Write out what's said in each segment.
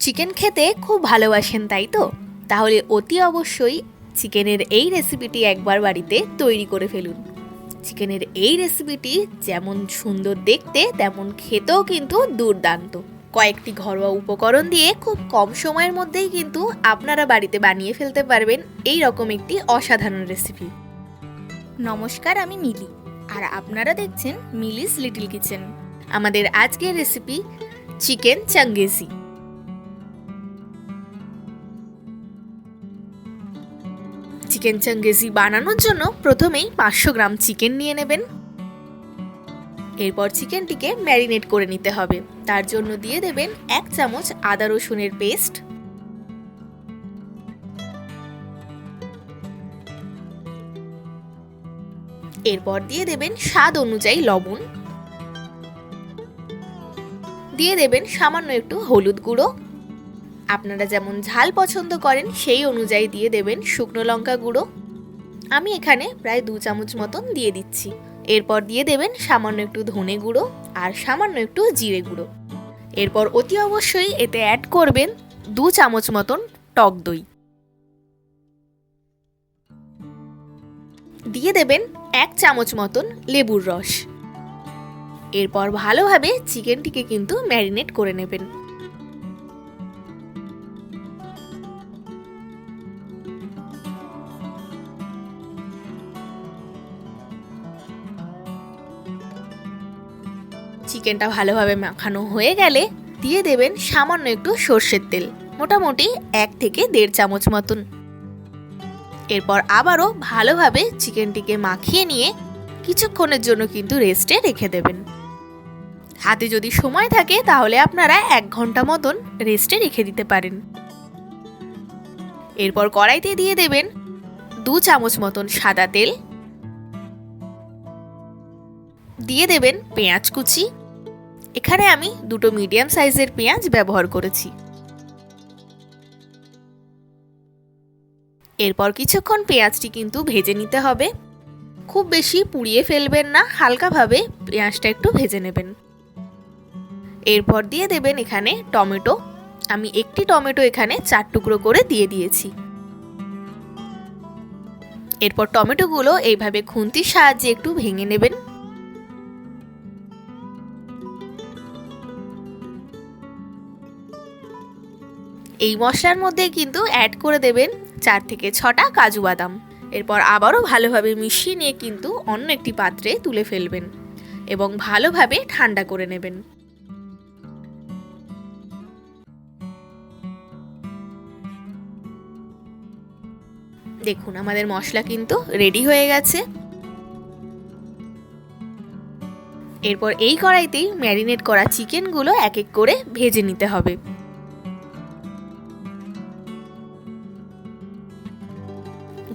Chicken খেতে খুব ভালোবাসেন তাই তো? তাহলে অতি অবশ্যই চিকেনের এই রেসিপিটি একবার বাড়িতে তৈরি করে ফেলুন। চিকেনের এই রেসিপিটি যেমন সুন্দর দেখতে তেমন খেতেও কিন্তু দুর্দান্ত। কয়েকটি ঘরোয়া উপকরণ দিয়ে খুব কম সময়ের মধ্যেই কিন্তু আপনারা বাড়িতে বানিয়ে ফেলতে পারবেন এই রকম একটি অসাধারণ রেসিপি। নমস্কার, আমি মিলি আর আপনারা দেখছেন মিলিস লিটল কিচেন। আমাদের আজকের recipe chicken changezi. Chicken changezi বানানোর জন্য প্রথমেই 500 গ্রাম চিকেন নিয়ে নেবেন। এরপর চিকেনটিকে ম্যারিনেট করে নিতে হবে। তার জন্য দিয়ে দেবেন 1 চামচ আদা রসুনের পেস্ট, এরপর দিয়ে দেবেন স্বাদ অনুযায়ী লবণ, দিয়ে দেবেন সামান্য একটু হলুদ গুঁড়ো, আপনারা যেমন ঝাল পছন্দ করেন সেই অনুযায়ী দিয়ে দেবেন শুকনো লঙ্কা গুঁড়ো। আমি এখানে প্রায় 2 চামচ মতন দিয়ে দিচ্ছি। এরপর দিয়ে দেবেন সামান্য একটু ধনে গুঁড়ো আর সামান্য একটু জিরে গুঁড়ো। এরপর অতি অবশ্যই এতে অ্যাড করবেন 2 চামচ মতন টক দই, দিয়ে দেবেন 1 চামচ মতন লেবুর রস। এরপর ভালোভাবে চিকেনটিকে কিন্তু ম্যারিনেট করে নেবেন। চিকেনটা ভালোভাবে মাখানো হয়ে গেলে দিয়ে দেবেন সামান্য একটু সর্ষের তেল, মোটামুটি 1 থেকে 1.5 চামচ মতন। এরপর আবারও ভালোভাবে চিকেনটিকে মাখিয়ে নিয়ে কিছুক্ষণের জন্য কিন্তু রেস্টে রেখে দেবেন। হাতে যদি সময় থাকে তাহলে আপনারা 1 ঘন্টা মতন রেস্টে রেখে দিতে পারেন। এরপর কড়াইতে দিয়ে দেবেন 2 চামচ মতন সাদা তেল, দিয়ে দেবেন পেঁয়াজ কুচি। এখানে আমি 2টো মিডিয়াম সাইজের পেঁয়াজ ব্যবহার করেছি। এরপর কিছুক্ষণ পেঁয়াজটি কিন্তু ভেজে নিতে হবে। খুব বেশি পুড়িয়ে ফেলবেন না, হালকাভাবে পেঁয়াজটা একটু ভেজে নেবেন। এরপর দিয়ে দেবেন এখানে টমেটো। আমি একটি টমেটো এখানে 4 টুকরো করে দিয়ে দিয়েছি। এরপর টমেটোগুলো এইভাবে খুন্তির সাহায্যে একটু ভেঙে নেবেন। এই মশলার মধ্যে কিন্তু অ্যাড করে দেবেন 4 থেকে 6টা কাজু বাদাম। এরপর আবারও ভালোভাবে মিশিয়ে নিয়ে কিন্তু অন্য একটি পাত্রে তুলে ফেলবেন এবং ভালোভাবে ঠান্ডা করে নেবেন। দেখুন আমাদের মশলা কিন্তু রেডি হয়ে গেছে। এরপর এই কড়াইতেই ম্যারিনেট করা চিকেনগুলো এক এক করে ভেজে নিতে হবে।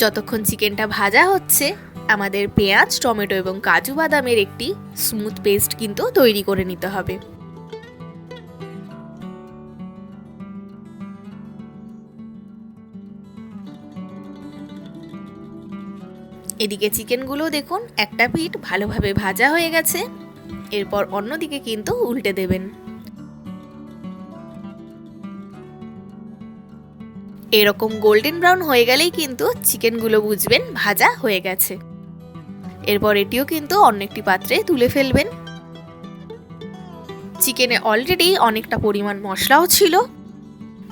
যতক্ষণ চিকেনটা ভাজা হচ্ছে আমাদের পেঁয়াজ, টমেটো এবং কাজু বাদামের একটি স্মুথ পেস্ট কিন্তু তৈরি করে নিতে হবে। এদিকে চিকেনগুলো দেখুন একটা পিঠ ভালোভাবে ভাজা হয়ে গেছে। এরপর অন্যদিকে কিন্তু উল্টে দেবেন। এরকম গোল্ডেন ব্রাউন হয়ে গেলেই কিন্তু চিকেনগুলো বুঝবেন ভাজা হয়ে গেছে। এরপর এটিও কিন্তু অন্য একটি পাত্রে তুলে ফেলবেন। চিকেনে অলরেডি অনেকটা পরিমাণ মশলাও ছিল,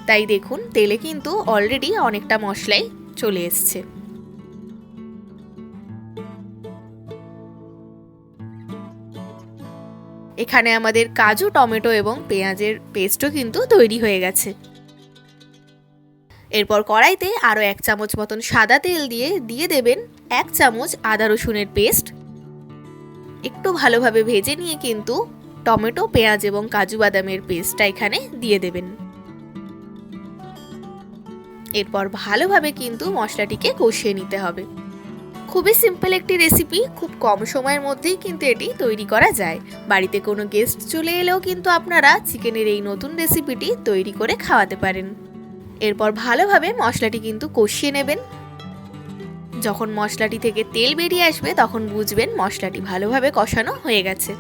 তাই দেখুন তেলে কিন্তু অলরেডি অনেকটা মশলাই চলে এসছে। এখানে আমাদের কাজু, টমেটো এবং পেঁয়াজের পেস্টও কিন্তু তৈরি হয়ে গেছে। এরপর কড়াইতে আরও 1 চামচ মতন সাদা তেল দিয়ে দেবেন 1 চামচ আদা রসুনের পেস্ট। একটু ভালোভাবে ভেজে নিয়ে কিন্তু টমেটো, পেঁয়াজ এবং কাজু বাদামের পেস্টটা এখানে দিয়ে দেবেন। এরপর ভালোভাবে কিন্তু মশলাটিকে কষিয়ে নিতে হবে। খুবই সিম্পল একটি রেসিপি, খুব কম সময়ের মধ্যেই কিন্তু এটি তৈরি করা যায়। বাড়িতে কোনো গেস্ট চলে এলেও কিন্তু আপনারা চিকেনের এই নতুন রেসিপিটি তৈরি করে খাওয়াতে পারেন। এরপর ভালোভাবে মশলাটি কিন্তু কষিয়ে নেবেন। যখন মশলাটি থেকে তেল বেরিয়ে আসবে তখন বুঝবেন মশলাটি ভালোভাবে কষানো হয়ে গেছে।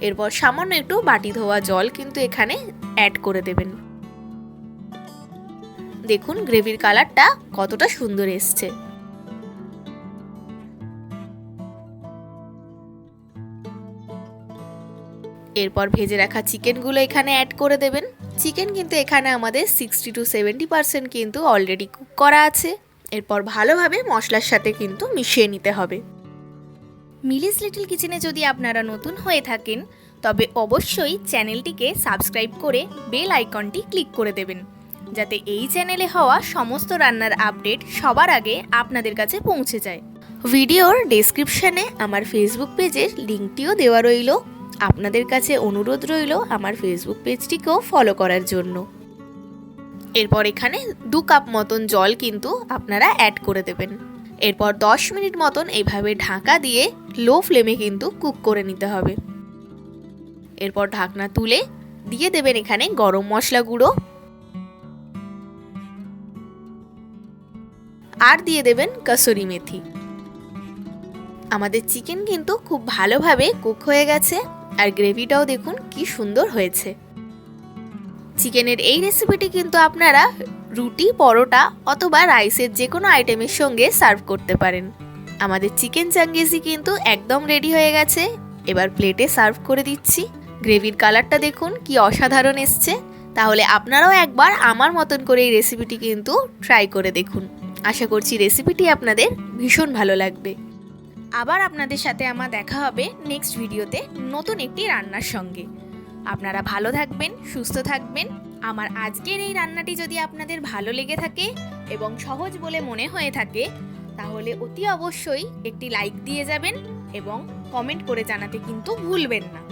এরপর সামান্য একটু বাটি ধোয়া জল কিন্তু এখানে অ্যাড করে দেবেন। দেখুন গ্রেভির কালারটা কতটা সুন্দর এসছে। এরপর ভেজে রাখা চিকেনগুলো এখানে অ্যাড করে দেবেন। চিকেন কিন্তু এখানে আমাদের 60 to 70% কিন্তু অলরেডি কুক করা আছে। এরপর ভালোভাবে মশলার সাথে কিন্তু মিশিয়ে নিতে হবে। মিলিস লিটল কিচেনে যদি আপনারা নতুন হয়ে থাকেন তবে অবশ্যই চ্যানেলটিকে সাবস্ক্রাইব করে বেল আইকনটি ক্লিক করে দেবেন, যাতে এই চ্যানেলে হওয়া সমস্ত রান্নার আপডেট সবার আগে আপনাদের কাছে পৌঁছে যায়। ভিডিওর ডেসক্রিপশনে আমার ফেসবুক পেজের লিঙ্কটিও দেওয়া রইল। আপনাদের কাছে অনুরোধ রইল আমার ফেসবুক পেজটিকেও ফলো করার জন্য। এরপর এখানে 2 কাপ মতন জল কিন্তু আপনারা অ্যাড করে দেবেন। এরপর 10 মিনিট মতন এইভাবে ঢাকা দিয়ে লো ফ্লেমে কিন্তু কুক করে নিতে হবে। এরপর ঢাকনা তুলে দিয়ে দেবেন এখানে গরম মশলা গুঁড়ো, আর দিয়ে দেবেন কসুরি মেথি। আমাদের চিকেন কিন্তু খুব ভালোভাবে কুক হয়ে গেছে, আর গ্রেভিটাও দেখুন কি সুন্দর হয়েছে। চিকেনের এই রেসিপিটি কিন্তু আপনারা রুটি, পরোটা অথবা রাইসের যে কোনো আইটেমের সঙ্গে সার্ভ করতে পারেন। আমাদের চিকেন চাঙ্গেজি কিন্তু একদম রেডি হয়ে গেছে। এবার প্লেটে সার্ভ করে দিচ্ছি। গ্রেভির কালারটা দেখুন কি অসাধারণ এসছে। তাহলে আপনারাও একবার আমার মতন করে এই রেসিপিটি কিন্তু ট্রাই করে দেখুন। আশা করছি রেসিপিটি আপনাদের ভীষণ ভালো লাগবে। আবার আপনাদের সাথে আমার দেখা হবে নেক্সট ভিডিওতে নতুন একটি রান্নার সঙ্গে। আপনারা ভালো থাকবেন, সুস্থ থাকবেন। আমার আজকের এই রান্নাটি যদি আপনাদের ভালো লেগে থাকে এবং সহজ বলে মনে হয়ে থাকে তাহলে অতি অবশ্যই একটি লাইক দিয়ে যাবেন এবং কমেন্ট করে জানাতে কিন্তু ভুলবেন না।